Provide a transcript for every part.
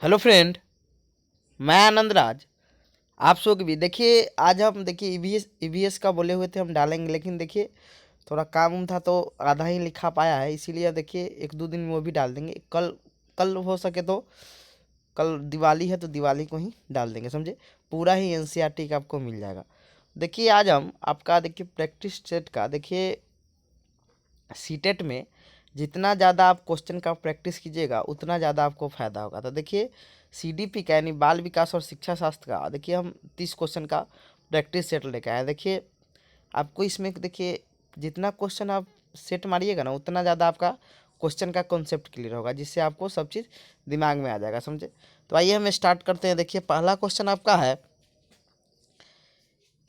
Hello friend, मैं आनंद राज। आप सब भी देखिए। आज हम देखिए ईवीएस का बोले हुए थे हम डालेंगे, लेकिन देखिए थोड़ा काम उम था तो आधा ही लिखा पाया है, इसीलिए देखिए एक दो दिन में वो भी डाल देंगे। कल कल हो सके तो, कल दिवाली है तो दिवाली को ही डाल देंगे, समझे। पूरा ही एनसीईआरटी का आपको मिल जाएगा। देखिए आज हम आपका देखिए प्रैक्टिस सेट का देखिए सीटेट में जितना ज़्यादा आप क्वेश्चन का प्रैक्टिस कीजिएगा उतना ज़्यादा आपको फ़ायदा होगा। तो देखिए सीडीपी का यानी बाल विकास और शिक्षा शास्त्र का देखिए हम 30 क्वेश्चन का प्रैक्टिस सेट लेकर आए। देखिए आपको इसमें देखिए जितना क्वेश्चन आप सेट मारिएगा ना उतना ज़्यादा आपका क्वेश्चन का कॉन्सेप्ट क्लियर होगा, जिससे आपको सब चीज़ दिमाग में आ जाएगा, समझे। तो आइए हम स्टार्ट करते हैं। देखिए पहला क्वेश्चन आपका है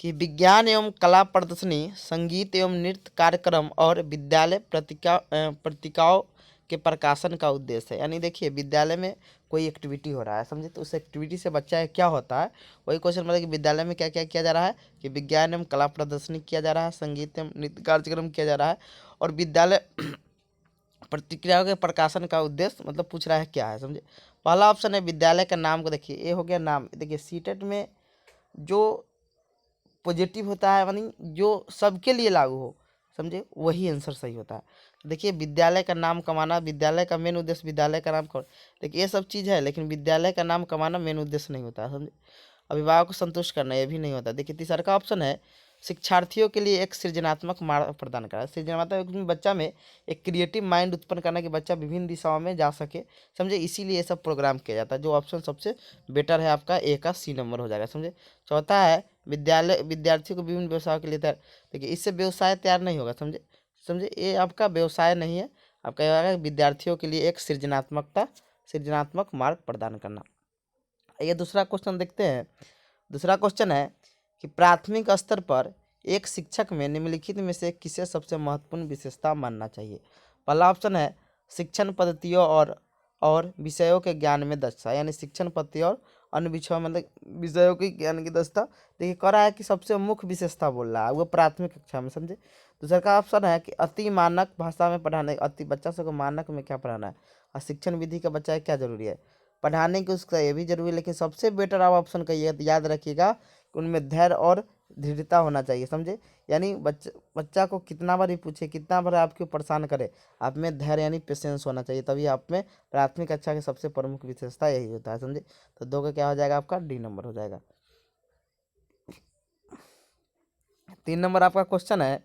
कि विज्ञान एवं कला प्रदर्शनी, संगीत एवं नृत्य कार्यक्रम और विद्यालय पत्रिकाओं के प्रकाशन का उद्देश्य है। यानी देखिए विद्यालय में कोई एक्टिविटी हो रहा है, समझे, तो उस एक्टिविटी से बच्चा है क्या होता है, वही क्वेश्चन मतलब कि विद्यालय में क्या क्या किया जा रहा है, कि विज्ञान एवं कला प्रदर्शनी किया जा रहा है, संगीत एवं नृत्य कार्यक्रम किया जा रहा है, और विद्यालय प्रतिक्रियाओं के प्रकाशन का उद्देश्य मतलब पूछ रहा है क्या है, समझे। पहला ऑप्शन है विद्यालय का नाम को देखिए, ये हो गया नाम। देखिए सीटेट में जो पॉजिटिव होता है यानी जो सबके लिए लागू हो, समझे, वही आंसर सही होता है। देखिए विद्यालय का नाम कमाना, विद्यालय का मेन उद्देश्य विद्यालय का नाम कमाना, देखिए ये सब चीज़ है, लेकिन विद्यालय का नाम कमाना मेन उद्देश्य नहीं होता है, समझे। अभिभावक को संतुष्ट करना ये भी नहीं होता। देखिए तीसरा का ऑप्शन है शिक्षार्थियों के लिए एक सृजनात्मक मार्ग प्रदान करा। सृजनात्मक मतलब बच्चा में एक क्रिएटिव माइंड उत्पन्न करना कि बच्चा विभिन्न दिशाओं में जा सके, समझे, इसीलिए ये सब प्रोग्राम किया जाता है। जो ऑप्शन सबसे बेटर है आपका ए का सी नंबर हो जाएगा, समझे। चौथा है विद्यालय विद्यार्थियों को विभिन्न व्यवसायों के लिए तैयार। देखिए इससे व्यवसाय तैयार नहीं होगा, समझे, समझे, ये आपका व्यवसाय नहीं है। आपका ये होगा विद्यार्थियों के लिए एक सृजनात्मक मार्ग प्रदान करना। ये दूसरा क्वेश्चन देखते हैं। दूसरा क्वेश्चन है कि प्राथमिक स्तर पर एक शिक्षक में निम्नलिखित में से किसे सबसे महत्वपूर्ण विशेषता मानना चाहिए। पहला ऑप्शन है शिक्षण पद्धतियों और विषयों के ज्ञान में दक्षता, यानी शिक्षण पद्धति और अन्य विषयों मतलब विषयों की ज्ञान की दक्षता। देखिए कह रहा है कि सबसे मुख्य विशेषता बोल रहा है वो प्राथमिक कक्षा में, समझे। दूसरा का ऑप्शन है कि अति मानक भाषा में पढ़ाने, अति बच्चा सबको मानक में क्या पढ़ाना है, और शिक्षण विधि का बच्चा क्या जरूरी है पढ़ाने की, उसका ये भी जरूरी है। लेकिन सबसे बेटर आप ऑप्शन का ये याद रखिएगा कि उनमें धैर्य और दृढ़ता होना चाहिए, समझे। यानी बच्चा को कितना बार ही पूछे, कितना बार आपको परेशान करे, आप में धैर्य यानी पेशेंस होना चाहिए, तभी आप में प्राथमिक कक्षा की सबसे प्रमुख विशेषता यही होता है, समझे। तो दो का क्या हो जाएगा आपका डी नंबर हो जाएगा। 3 नंबर आपका क्वेश्चन है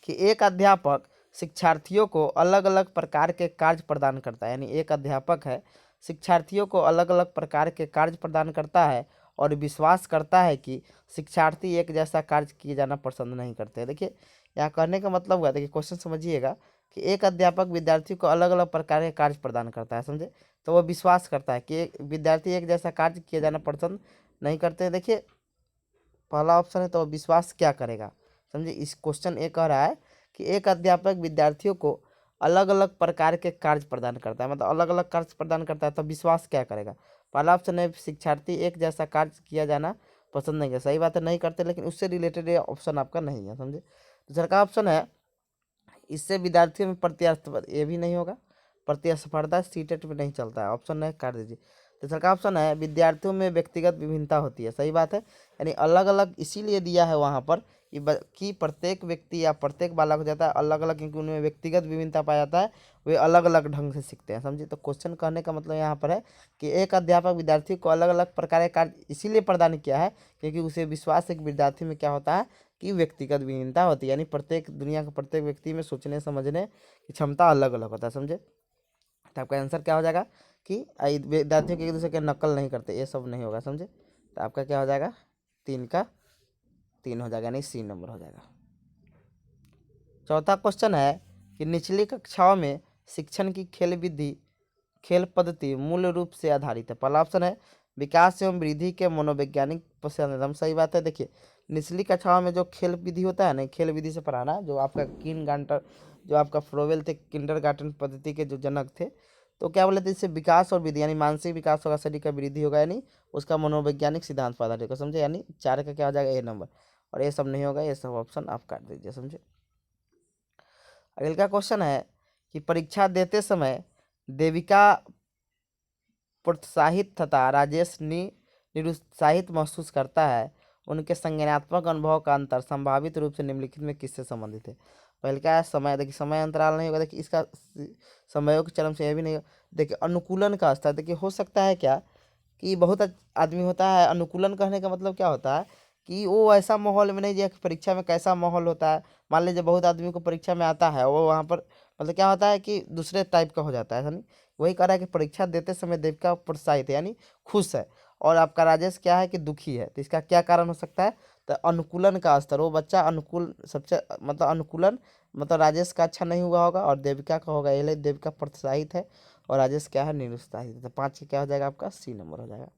कि एक अध्यापक शिक्षार्थियों को अलग अलग प्रकार के कार्य प्रदान करता है। यानी एक अध्यापक है शिक्षार्थियों को अलग अलग प्रकार के कार्य प्रदान करता है और विश्वास करता है कि शिक्षार्थी एक जैसा कार्य किए जाना पसंद नहीं करते। देखिए यहाँ कहने का मतलब हुआ, देखिए क्वेश्चन समझिएगा कि एक अध्यापक विद्यार्थियों को अलग अलग प्रकार के कार्य प्रदान करता है, समझे, तो वह विश्वास करता है कि विद्यार्थी एक जैसा कार्य किए जाना पसंद नहीं करते। देखिए पहला ऑप्शन है तो विश्वास क्या करेगा, समझे। इस क्वेश्चन ये कह रहा है कि एक अध्यापक विद्यार्थियों को अलग अलग प्रकार के कार्य प्रदान करता है, मतलब अलग अलग कार्य प्रदान करता है, तो विश्वास क्या करेगा। पहला ऑप्शन है शिक्षार्थी एक जैसा कार्य किया जाना पसंद नहीं करता, सही बात है नहीं करते, लेकिन उससे रिलेटेड ये ऑप्शन आपका नहीं है, समझे। दूसरा का ऑप्शन है इससे विद्यार्थियों में प्रतिस्पर्धा, ये भी नहीं होगा, प्रतिस्पर्धा सीटेट में नहीं चलता है, ऑप्शन नहीं काट दीजिए। तीसरा का ऑप्शन है विद्यार्थियों में व्यक्तिगत विभिन्नता होती है, सही बात है, यानी अलग अलग इसीलिए दिया है वहाँ पर कि प्रत्येक व्यक्ति या प्रत्येक बालक हो जाता है अलग अलग, क्योंकि उनमें व्यक्तिगत विभिन्नता पाया जाता है, वे अलग अलग ढंग से सीखते हैं, समझिए। तो क्वेश्चन कहने का मतलब यहाँ पर है कि एक अध्यापक विद्यार्थी को अलग अलग प्रकार के कार्य इसीलिए प्रदान किया है क्योंकि उसे विश्वास है कि विद्यार्थी में क्या होता है कि व्यक्तिगत विभिन्नता होती है, यानी प्रत्येक दुनिया के प्रत्येक व्यक्ति में सोचने समझने की क्षमता अलग अलग होता है, समझे। तो आपका आंसर क्या हो जाएगा कि विद्यार्थियों के एक दूसरे के नकल नहीं करते, ये सब नहीं होगा, समझे। तो आपका क्या हो जाएगा 3 का 3 हो जाएगा, नहीं सी नंबर हो जाएगा। चौथा क्वेश्चन है कि निचली कक्षाओं में शिक्षण की खेल पद्धति मूल रूप से आधारित है। पहला ऑप्शन है विकास एवं वृद्धि के मनोवैज्ञानिक प्रश्न, एकदम सही बात है। देखिए निचली कक्षाओं में जो खेल विधि होता है ना, खेल विधि से पढ़ाना, जो आपका जो आपका फ्रोवेल थे किंडरगार्टन पद्धति के जो जनक थे, तो क्या बोले थे इससे विकास और वृद्धि यानी मानसिक विकास होगा, शरीर का वृद्धि होगा, यानी उसका मनोवैज्ञानिक सिद्धांत पर आधारित होगा, समझे। यानी 4 का क्या हो जाएगा ए नंबर, और ये सब नहीं होगा, ये सब ऑप्शन आप काट दीजिए, समझे। अगला क्वेश्चन है कि परीक्षा देते समय देविका प्रोत्साहित तथा राजेश निरुत्साहित महसूस करता है, उनके संज्ञानात्मक अनुभव का अंतर संभावित रूप से निम्नलिखित में किससे संबंधित है। पहले क्या है, समय। देखिए समय अंतराल नहीं होगा, देखिए इसका समयोग चरम से यह भी नहीं। देखिए अनुकूलन का स्तर, देखिए हो सकता है क्या कि बहुत आदमी होता है, अनुकूलन कहने का मतलब क्या होता है कि वो ऐसा माहौल में नहीं, जैसे परीक्षा में कैसा माहौल होता है, मान लीजिए बहुत आदमी को परीक्षा में आता है, वो वहाँ पर मतलब क्या होता है कि दूसरे टाइप का हो जाता है, ऐसा नहीं। वही कह रहा है कि परीक्षा देते समय देविका प्रोत्साहित है यानी खुश है, और आपका राजेश क्या है कि दुखी है। तो इसका क्या कारण हो सकता है, तो अनुकूलन का स्तर, वो बच्चा अनुकूल सबसे मतलब अनुकूलन मतलब राजेश का अच्छा नहीं हुआ होगा और देविका का होगा, ये देविका प्रोत्साहित है और राजेश क्या है निरुत्साहित है। तो 5 क्या हो जाएगा आपका सी नंबर हो जाएगा।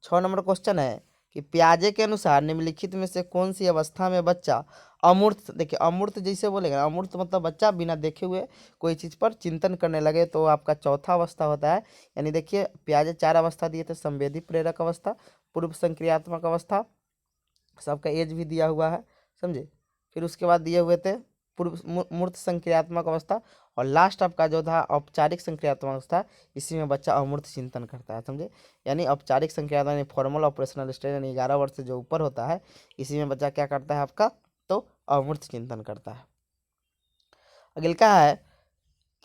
6 नंबर क्वेश्चन है कि पियाजे के अनुसार निम्नलिखित में से कौन सी अवस्था में बच्चा अमूर्त, देखिए अमूर्त जैसे बोलेगा ना, अमूर्त मतलब बच्चा बिना देखे हुए कोई चीज़ पर चिंतन करने लगे, तो आपका चौथा अवस्था होता है। यानी देखिए पियाजे 4 अवस्था दिए थे, संवेदी प्रेरक अवस्था, पूर्व संक्रियात्मक अवस्था, सबका एज भी दिया हुआ है, समझे। फिर उसके बाद दिए हुए थे पूर्व मूर्त संक्रियात्मक अवस्था, और लास्ट आपका जो था औपचारिक संक्रियात्मक अवस्था, इसी में बच्चा अमूर्त चिंतन करता है, समझे। यानी औपचारिक संक्रियात्मक यानी फॉर्मल ऑपरेशनल स्टेज यानी 11 वर्ष से जो ऊपर होता है, इसी में बच्चा क्या करता है आपका, तो अमूर्त चिंतन करता है। अगला क्या है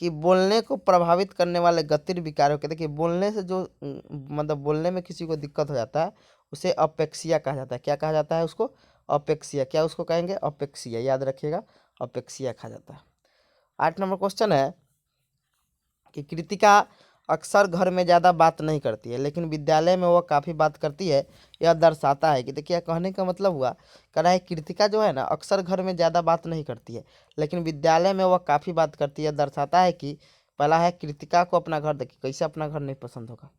कि बोलने को प्रभावित करने वाले गतिज विकारों के, देखिए बोलने से जो मतलब बोलने में किसी को दिक्कत हो जाता है, उसे अपेक्सिया कहा जाता है। क्या कहा जाता है उसको, अपेक्सिया। क्या उसको कहेंगे, अपेक्सिया, याद रखिएगा, अपेक्सिया कहा जाता है। 8 नंबर क्वेश्चन है कि कृतिका अक्सर घर में ज़्यादा बात नहीं करती है, लेकिन विद्यालय में वह काफ़ी बात करती है। यह दर्शाता है कि, देखिए कहने का मतलब हुआ, कह रहा है कृतिका जो है ना अक्सर घर में ज़्यादा बात नहीं करती है, लेकिन विद्यालय में वह काफ़ी बात करती है। दर्शाता है कि पहला है कृतिका को अपना घर, देखिए कैसे अपना घर नहीं पसंद होगा,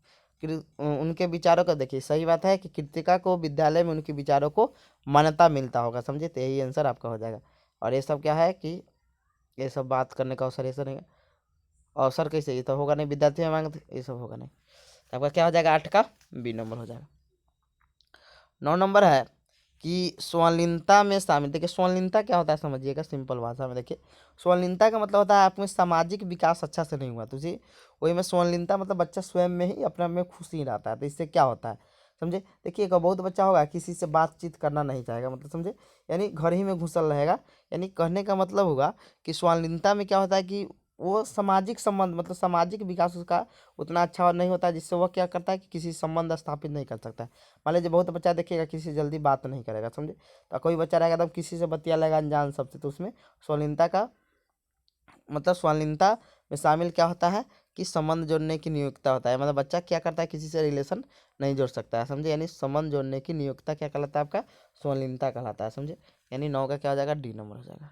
उनके विचारों का, देखिए सही बात है कि कृतिका को विद्यालय में उनके विचारों को मान्यता मिलता होगा, समझे। तो यही आंसर आपका हो जाएगा। और ये सब क्या है कि ये सब बात करने का अवसर ऐसा नहीं, अवसर कैसे, ये तो होगा नहीं, विद्यार्थी में मांगते, ये सब होगा नहीं। तो आपका क्या हो जाएगा, 8 का बी नंबर हो जाएगा। 9 नंबर है कि स्वर्णलीनता में शामिल, देखिए स्वर्णलीनता क्या होता है समझिएगा सिंपल भाषा में। देखिए स्वर्णलीनता का मतलब होता है आप में सामाजिक विकास अच्छा से नहीं हुआ, तो जी वही में स्वर्णलीनता मतलब बच्चा स्वयं में ही अपने में खुश नहीं रहता है। तो इससे क्या होता है, समझे। देखिए एक बहुत बच्चा होगा किसी से बातचीत करना नहीं चाहेगा, मतलब समझे, यानी घर ही में घुसल रहेगा। यानी कहने का मतलब होगा कि स्वर्णलीनता में क्या होता है कि वो सामाजिक संबंध मतलब सामाजिक विकास उसका उतना अच्छा नहीं होता है, जिससे वह क्या करता है कि किसी संबंध स्थापित नहीं कर सकता है। मान लीजिए बहुत बच्चा देखिएगा किसी से जल्दी बात नहीं करेगा, समझे। तो कोई बच्चा रहेगा एकदम किसी से बतिया लेगा अनजान सबसे, तो उसमें स्वलीनता का मतलब स्वलीनता में शामिल क्या होता है कि संबंध जोड़ने की नियोक्ता होता है। मतलब बच्चा क्या करता है किसी से रिलेशन नहीं जोड़ सकता है, समझे। यानी संबंध जोड़ने की नियोक्ता क्या कहलाता है आपका, स्वलीनता कहलाता है, समझे। यानी 9 का क्या हो जाएगा, डी नंबर हो जाएगा।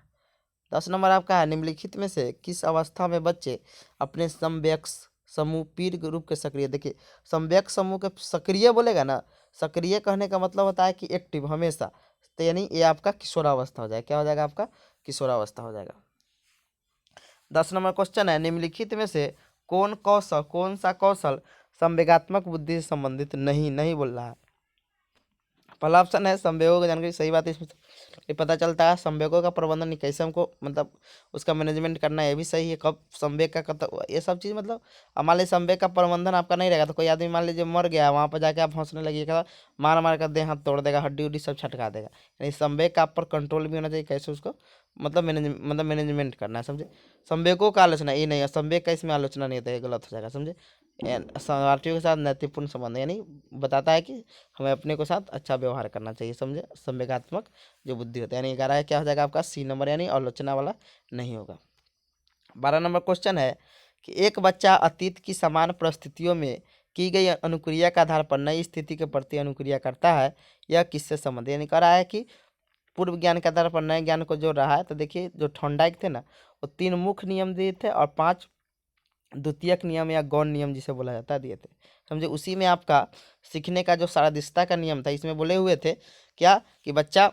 10 नंबर आपका है निम्नलिखित में से किस अवस्था में बच्चे अपने समवयस्क समूह पीर के रूप के सक्रिय, देखिए समवयस्क समूह के सक्रिय बोलेगा ना, सक्रिय कहने का मतलब होता है कि एक्टिव हमेशा। तो यानी ये आपका किशोरावस्था हो जाएगा, क्या हो जाएगा आपका, किशोरावस्था हो जाएगा। 10 नंबर क्वेश्चन है निम्नलिखित में से कौन सा कौशल संवेगात्मक बुद्धि से संबंधित नहीं नहीं बोल रहा है। पहला ऑप्शन है संवेगों की जानकारी, सही बात है। इसमें ये पता चलता है संवेगों का प्रबंधन कैसे हमको मतलब उसका मैनेजमेंट करना है, ये भी सही है। कब संवेग का ये सब चीज़ मतलब अब मान लीजिए संवेग का प्रबंधन आपका नहीं रहेगा तो कोई आदमी मान लीजिए मर गया, वहाँ पर जाके आप हंसने लगिएगा, मार मार कर दे हाथ तोड़ देगा, हड्डी उड्डी सब छटका देगा। यानी संवेग का आप पर कंट्रोल भी होना चाहिए, कैसे उसको मतलब मैनेजमेंट करना है, समझे। संवेगों का आलोचना ये नहीं है, संवेग का इसमें आलोचना नहीं होता है, ये गलत हो जाएगा, समझे। शरणार्थियों के साथ नैतिकपूर्ण संबंध यानी बताता है कि हमें अपने को साथ अच्छा व्यवहार करना चाहिए, समझे। संवेगात्मक जो बुद्धि होता है, यानी 11 क्या हो जाएगा आपका सी नंबर, यानी आलोचना वाला नहीं होगा। 12 नंबर क्वेश्चन है कि एक बच्चा अतीत की समान परिस्थितियों में की गई अनुक्रिया के आधार पर नई स्थिति के प्रति अनुक्रिया करता है, यह किससे संबंधित, यानी कह रहा है कि पूर्व ज्ञान के आधार पर नए ज्ञान को जोड़ रहा है। तो देखिए जो थॉर्नडाइक थे ना, वो 3 मुख्य नियम दिए थे और 5 द्वितीयक नियम या गौण नियम जिसे बोला जाता है दिए थे, समझे। उसी में आपका सीखने का जो सारदिशता का नियम था, इसमें बोले हुए थे क्या कि बच्चा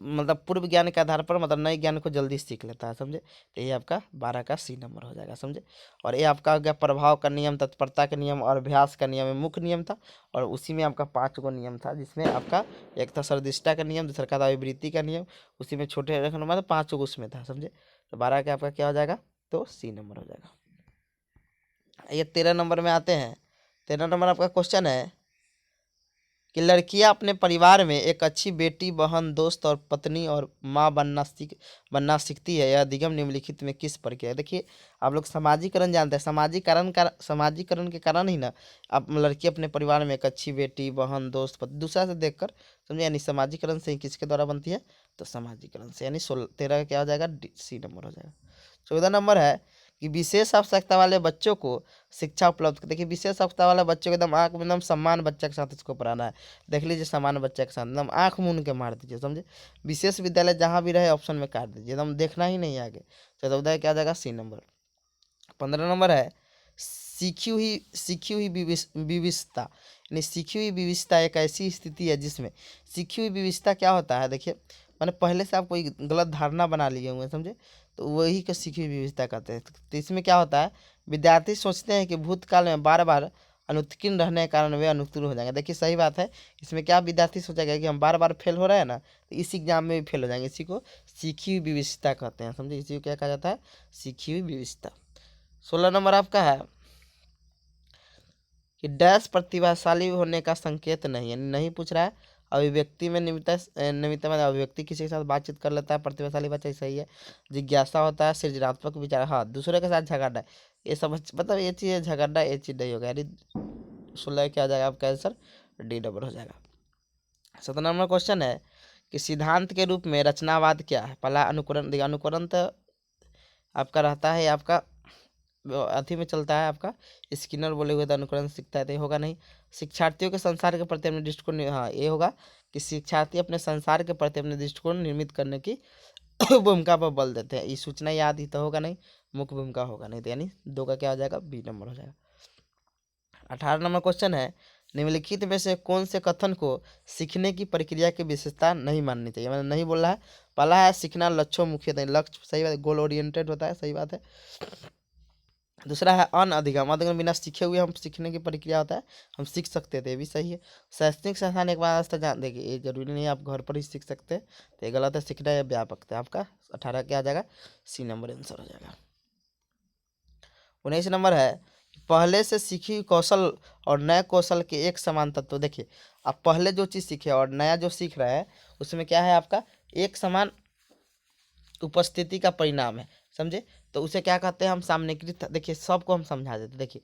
मतलब पूर्व ज्ञान के आधार पर मतलब नए ज्ञान को जल्दी सीख लेता है, समझे। तो ये आपका 12 का सी नंबर हो जाएगा, समझे। और ये आपका हो गया प्रभाव का नियम, तत्परता का नियम और अभ्यास का नियम, मुख्य नियम था। और उसी में आपका 5 गो नियम था, जिसमें आपका एक था सर्वदिष्टा का नियम, दूसरा का था विवृत्ति का नियम, उसी में छोटे रखना मतलब 5 गो उसमें था, समझे। तो 12 का आपका क्या हो जाएगा, तो सी नंबर हो जाएगा। ये 13 नंबर में आते हैं। 13 नंबर आपका क्वेश्चन है कि लड़कियां अपने परिवार में एक अच्छी बेटी, बहन, दोस्त और पत्नी और माँ बनना सीखती है। यह अधिगम निम्नलिखित में किस प्रक्रिया है? देखिए, आप लोग सामाजिकरण जानते हैं। सामाजिकरण के कारण ही ना आप लड़की अपने परिवार में एक अच्छी बेटी, बहन, दोस्त, पत्नी दूसरा से देखकर, समझे, यानी सामाजिकरण से ही किसके द्वारा बनती है? तो सामाजिकरण से, यानी 13 का क्या हो जाएगा? सी नंबर हो जाएगा। 14 नंबर है कि विशेष आवश्यकता वाले बच्चों को शिक्षा उपलब्ध। देखिए, विशेष आवश्यकता वाला बच्चों को एकदम आँख में एकदम सम्मान बच्चा के साथ इसको पढ़ाना है। देख लीजिए, सामान्य बच्चा के साथ एकदम आँख मूंद के मार दीजिए, समझे। विशेष विद्यालय जहाँ भी रहे ऑप्शन में काट दीजिए, एकदम देखना ही नहीं आगे। 14 क्या आ जाएगा? सी नंबर। 15 नंबर है सीखी हुई विविधता, यानी सीखी हुई विविधता एक ऐसी स्थिति है जिसमें सीखी हुई विविधता क्या होता है? देखिए, मैंने पहले से आप कोई गलत धारणा बना लिए हुए, समझे, तो वही को सीखी हुई विविधता कहते हैं। तो इसमें क्या होता है? विद्यार्थी सोचते हैं कि भूतकाल में बार बार अनुत्तीर्ण रहने के कारण वे अनुत्तीर्ण हो जाएंगे। देखिए, सही बात है। इसमें क्या विद्यार्थी सोचेगा कि हम बार बार फेल हो रहे हैं ना, तो इस एग्जाम में भी फेल हो जाएंगे। इसी को सीखी हुई विविधता कहते हैं, समझे। इसी को क्या कहा जाता है? सीखी हुई विविधता। 16 नंबर आपका है कि डैश प्रतिभाशाली होने का संकेत नहीं है, नहीं पूछ रहा है। अभिव्यक्ति में निमित्त में अभिव्यक्ति किसी के साथ बातचीत कर लेता है, प्रतिभाशाली बच्चा, सही है। जिज्ञासा होता है, सृजनात्मक विचार, हाँ, दूसरे के साथ झगड़ना, ये सब मतलब ये चीज़ झगड़ना, ये चीज़ नहीं होगा, यानी 16 क्या आ जाएगा आपका आंसर? डी नंबर हो जाएगा। 17 नंबर क्वेश्चन है कि सिद्धांत के रूप में रचनावाद क्या है? पहला अनुकरण। देखिए, अनुकरण तो आपका रहता है, आपका अथी में चलता है, आपका स्किनर बोले हुए तो अनुकरण सीखता है, तो ये होगा नहीं। शिक्षार्थियों के संसार के प्रति अपने दृष्टिकोण, हाँ, ये होगा कि शिक्षार्थी अपने संसार के प्रति अपने दृष्टिकोण निर्मित करने की भूमिका पर बल देते हैं। ये सूचना याद ही तो होगा नहीं, मुख्य भूमिका होगा नहीं, तो यानी 2 का क्या हो जाएगा? बी नंबर हो जाएगा। 18 नंबर क्वेश्चन है निम्नलिखित में से कौन से कथन को सीखने की प्रक्रिया की विशेषता नहीं माननी चाहिए? मैंने नहीं बोला है। पहला है सीखना लक्ष्योन्मुखी, लक्ष्य, सही बात है, गोल ओरिएंटेड होता है, सही बात है। दूसरा है अनअधिगम, अधिगम बिना सीखे हुए हम सीखने की प्रक्रिया होता है, हम सीख सकते थे, ये भी सही है। शैक्षणिक संस्थान एक बार रास्ता जान, देखिए, ये जरूरी नहीं है आप घर पर ही सीख सकते हैं, तो ये गलत है। सीखना है व्यापक है आपका। 18 क्या आ जाएगा? सी नंबर आंसर हो जाएगा। 19 नंबर है पहले से सीखी हुई कौशल और नए कौशल के एक समान तत्व। देखिए, आप पहले जो चीज़ सीखे और नया जो सीख रहे हैं उसमें क्या है आपका? एक समान उपस्थिति का परिणाम है, समझे। तो उसे क्या कहते हैं? हम सामान्यीकृत। देखिए, सबको हम समझा देते। देखिए,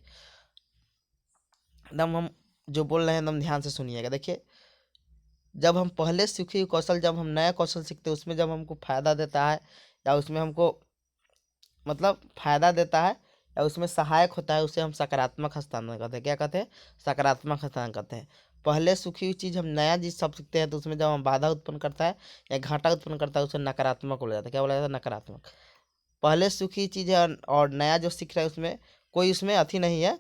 एकदम हम जो बोल रहे हैं एकदम ध्यान से सुनिएगा। देखिए, जब हम पहले सीखी हुई कौशल, जब हम नया कौशल सीखते हैं, उसमें जब हमको फायदा देता है या उसमें हमको मतलब फायदा देता है या उसमें सहायक होता है, उसे हम सकारात्मक हस्तांतरण कहते हैं। क्या कहते हैं? सकारात्मक हस्तांतरण कहते हैं। पहले सीखी हुई चीज़ हम नया चीज सब सीखते हैं, तो उसमें जब हम बाधा उत्पन्न करता है या घाटा उत्पन्न करता है, उसे नकारात्मक बोला जाता है। क्या बोला जाता है? नकारात्मक। पहले सीखी चीज़ है और नया जो सीख रहा है उसमें कोई उसमें अथी नहीं है,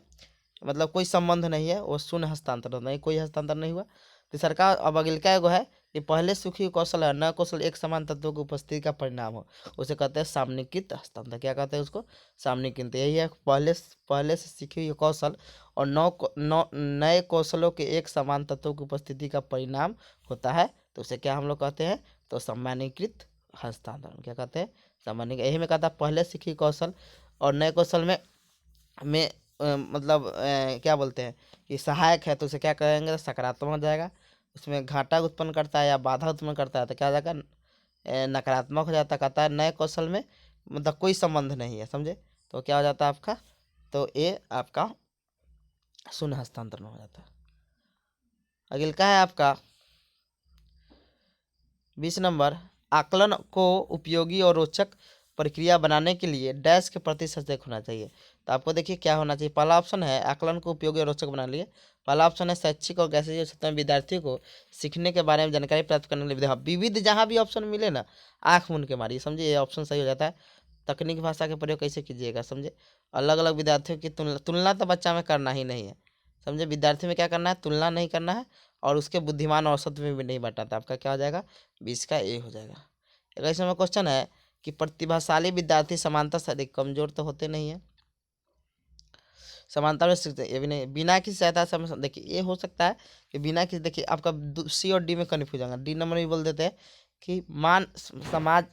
मतलब कोई संबंध नहीं है, वो शून्य हस्तांतरण नहीं, कोई हस्तांतरण नहीं हुआ। तो सरकार अब अगिलका एगो है कि पहले सीखी हुई कौशल है नया कौशल एक समान तत्वों की उपस्थिति का परिणाम हो, उसे कहते हैं सामनिकित हस्तांतरण। क्या कहते हैं उसको? सामनिकित। यही है, पहले से सीखी हुई कौशल और नए कौशलों के एक समान तत्वों की उपस्थिति का परिणाम होता है, तो उसे क्या हम लोग कहते हैं? तो सामान्यीकृत हस्तांतरण। क्या कहते हैं? सामान्य। यही में कहता है पहले सीखी कौशल और नए कौशल में मतलब क्या बोलते हैं कि सहायक है, तो उसे क्या करेंगे? सकारात्मक हो जाएगा। उसमें घाटा उत्पन्न करता है या बाधा उत्पन्न करता है, तो क्या हो जाएगा? नकारात्मक हो जाता है। कहता है नए कौशल में मतलब कोई संबंध नहीं है, समझे, तो क्या हो जाता है आपका? तो ये आपका शून्य हस्तांतरण हो जाता है। अगला है आपका 20 नंबर, आकलन को उपयोगी और रोचक प्रक्रिया बनाने के लिए डैश के प्रति सचेत होना चाहिए। तो आपको देखिए क्या होना चाहिए। पहला ऑप्शन है आकलन को उपयोगी और रोचक बनाने के लिए, पहला ऑप्शन है शैक्षिक और गैर क्षेत्र में विद्यार्थियों को सीखने के बारे में जानकारी प्राप्त करने के लिए विधा विविध, जहाँ भी ऑप्शन मिले ना आँख मूंद के मारिए, समझिए, ये ऑप्शन सही हो जाता है। तकनीकी भाषा के प्रयोग कैसे कीजिएगा, समझे। अलग अलग विद्यार्थियों की तुलना तो बच्चा में करना ही नहीं है, समझे। विद्यार्थी में क्या करना है? तुलना नहीं करना है, और उसके बुद्धिमान औसत में भी नहीं बांटा। आपका क्या हो जाएगा? 20 का ए हो जाएगा। 21 नंबर क्वेश्चन है कि प्रतिभाशाली विद्यार्थी समानता से अधिक कमजोर तो होते नहीं है, समानता में सीखते ये भी नहीं, बिना किसी सहायता से देखिए ये हो सकता है कि बिना किसी, देखिए आपका सी और डी में कन्फ्यूज होगा। डी नंबर में बोल देते हैं कि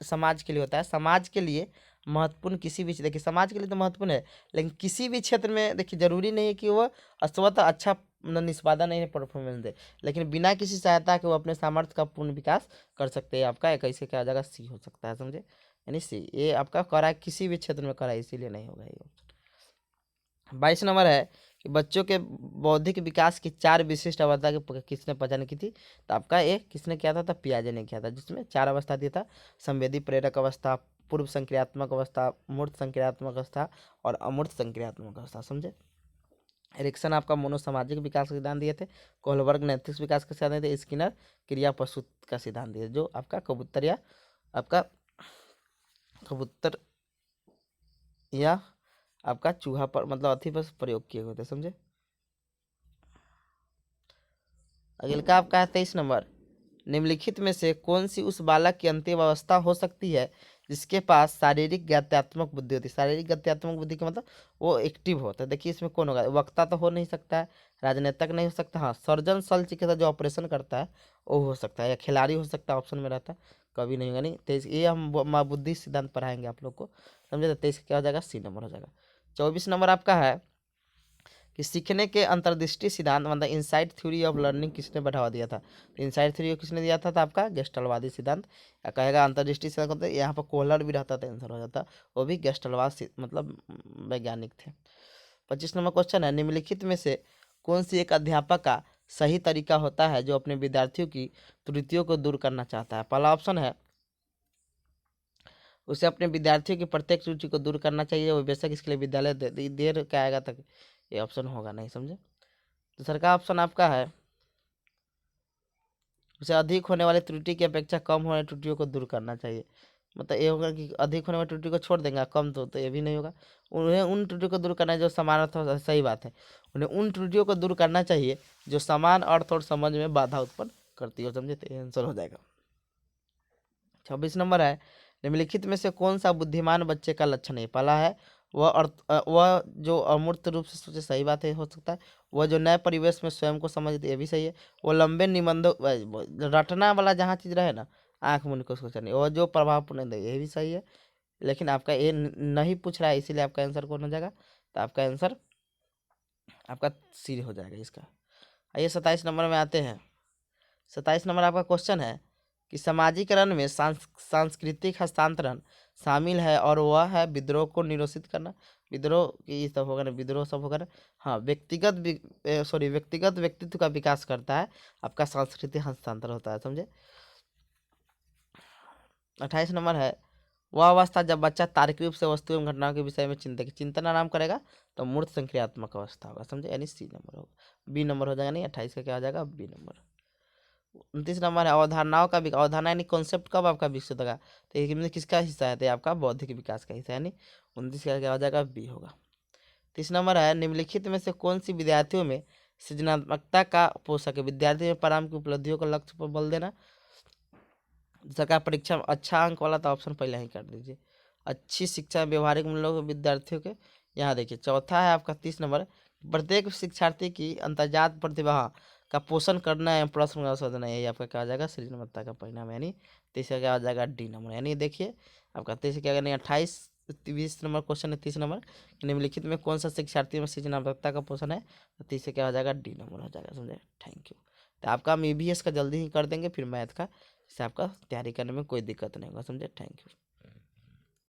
समाज के लिए होता है, समाज के लिए महत्वपूर्ण किसी भी, देखिए समाज के लिए तो महत्वपूर्ण है, लेकिन किसी भी क्षेत्र में देखिए जरूरी नहीं है कि वह स्वतः अच्छा निष्पादन नहीं परफॉर्मेंस दे, लेकिन बिना किसी सहायता के वो अपने सामर्थ्य का पूर्ण विकास कर सकते हैं। आपका एक ऐसे क्या हो जाएगा, सी हो सकता है, समझे, यानी सी, ये आपका करा किसी भी क्षेत्र में करा, इसीलिए नहीं होगा ये ऑप्शन। 22 नंबर है कि बच्चों के बौद्धिक विकास की 4 विशिष्ट अवस्था की किसने पहचान की थी, तो आपका ये किसने किया था पियाजे ने किया था, जिसमें 4 अवस्था दिया था, संवेदी प्रेरक अवस्था, पूर्व संक्रियात्मक अवस्था, मूर्त संक्रियात्मक अवस्था और अमूर्त संक्रियात्मक अवस्था, समझे। एरिक्सन आपका मनोसामाजिक विकास का सिद्धांत दिए थे, कोहलबर्ग नैतिक विकास का सिद्धांत दिए थे, स्किनर क्रिया पशु का सिद्धांत दिए, जो आपका कबूतर या आपका कबूतर या आपका चूहा पर मतलब अथी पर प्रयोग किए हुए थे, समझे। अगले का आपका है 23 नंबर, निम्नलिखित में से कौन सी उस बालक की अंतिम अवस्था हो सकती है जिसके पास शारीरिक गत्यात्मक बुद्धि होती है। शारीरिक गत्यात्मक बुद्धि का मतलब वो एक्टिव होता है। देखिए इसमें कौन होगा, वक्ता तो हो नहीं सकता है, राजनेता नहीं हो सकता, हाँ सर्जन शल्य चिकित्सा जो ऑपरेशन करता है वो हो सकता है, या खिलाड़ी हो सकता है, ऑप्शन में रहता है, कभी नहीं होगा। नहीं तेईस, ये हम बुद्धि सिद्धांत पढ़ाएंगे आप लोग को, समझे। तो 23 क्या हो जाएगा, सी नंबर हो जाएगा। 24 नंबर आपका है कि सीखने के अंतर्दृष्टि सिद्धांत मतलब इनसाइट थ्योरी ऑफ लर्निंग किसने बढ़ावा दिया था, तो इनसाइट थ्योरी किसने दिया था, तो आपका गेस्टलवादी सिद्धांत। या कहेगा अंतर्दृष्टि सिद्धांत होता है, यहाँ पर कोहलर भी रहता था, आंसर हो जाता, वो भी गेस्टलवाद मतलब वैज्ञानिक थे। 25 नंबर क्वेश्चन है, निम्नलिखित में से कौन सी एक अध्यापक का सही तरीका होता है जो अपने विद्यार्थियों की त्रुटियों को दूर करना चाहता है। पहला ऑप्शन है उसे अपने विद्यार्थियों की प्रत्येक रुचि को दूर करना चाहिए, वो बेशक इसके लिए विद्यालय देर क्या आएगा तक, ये ऑप्शन होगा नहीं, समझे। दूसरा का ऑप्शन आपका है उसे अधिक होने वाली त्रुटि की अपेक्षा कम होने वाली त्रुटियों को दूर करना चाहिए। मतलब ये होगा कि अधिक होने वाली त्रुटि को छोड़ देंगे, कम तो ये भी नहीं होगा। उन्हें उन त्रुटियों को दूर करना है जो समान अर्थ और सही बात है, उन्हें उन त्रुटियों को दूर करना चाहिए जो समान अर्थ और समझ में बाधा उत्पन्न करती हो, समझे। तो आंसर हो जाएगा। 26 नंबर है, निम्नलिखित में से कौन सा बुद्धिमान बच्चे का लक्षण है। पहला है वह जो अमूर्त रूप से सोचे, सही बात है, हो सकता है। वह जो नए परिवेश में स्वयं को समझते, ये भी सही है। वो लंबे निबंधों रटना वाला जहाँ चीज रहे ना, आंख मुन को सोचा नहीं, और जो प्रभावपूर्ण है, ये भी सही है। लेकिन आपका ये नहीं पूछ रहा है, इसीलिए आपका आंसर कौन हो जाएगा, तो आपका आंसर आपका सी हो जाएगा इसका। आइए 27 नंबर में आते हैं। 27 नंबर आपका क्वेश्चन है कि समाजीकरण में सांस्कृतिक हस्तांतरण शामिल है और वह है विद्रोह को निरोधित करना। विद्रोह की सब होगा ना, विद्रोह सब होगा ना, हाँ व्यक्तिगत व्यक्तित्व का विकास करता है, आपका सांस्कृतिक हस्तांतरण होता है, समझे। 28 नंबर है, वह अवस्था जब बच्चा तार्किक रूप से वस्तु एवं घटनाओं के विषय में चिंतन आराम करेगा तो मूर्त संक्रियात्मक अवस्था होगा, समझे, यानी सी नंबर होगा। बी नंबर हो जाएगा, नहीं 28 का क्या हो जाएगा, बी नंबर। 29 नंबर है, अवधारणाओं का अवधारणा यानी कॉन्सेप्ट कब आपका विकसित होगा, तो ये किसका हिस्सा है, तो आपका बौद्धिक विकास का हिस्सा, यानी 29 का क्या हो जाएगा, बी होगा। 30 नंबर है, निम्नलिखित में से कौन सी विद्यार्थियों में सृजनात्मकता का पोषक है। विद्यार्थी में परिणाम की उपलब्धियों को लक्ष्य पर बल देना। सरकार परीक्षा में अच्छा अंक वाला तो ऑप्शन पहले ही कर दीजिए। अच्छी शिक्षा व्यवहारिक मूल्यों के विद्यार्थियों के, यहाँ देखिए चौथा है आपका 30 नंबर, प्रत्येक शिक्षार्थी की अंतर्जात प्रतिभा का पोषण करना है, प्रश्न का अवसर देना, यही आपका क्या हो जाएगा, सृजनात्मकता का परिणाम, यानी 30 का क्या हो जाएगा, डी नंबर। यानी देखिए आपका 30 क्या करना है, 28 20 नंबर क्वेश्चन है 30 नंबर, निम्नलिखित में कौन सा शिक्षार्थी में सृजनात्मकता का पोषण है, तो 30 से क्या हो जाएगा, डी नंबर हो जाएगा, समझे। Thank you. तो आपका हम EVS का जल्दी ही कर देंगे, फिर मैथ का, इससे आपका तैयारी करने में कोई दिक्कत नहीं होगा, समझे। Thank you.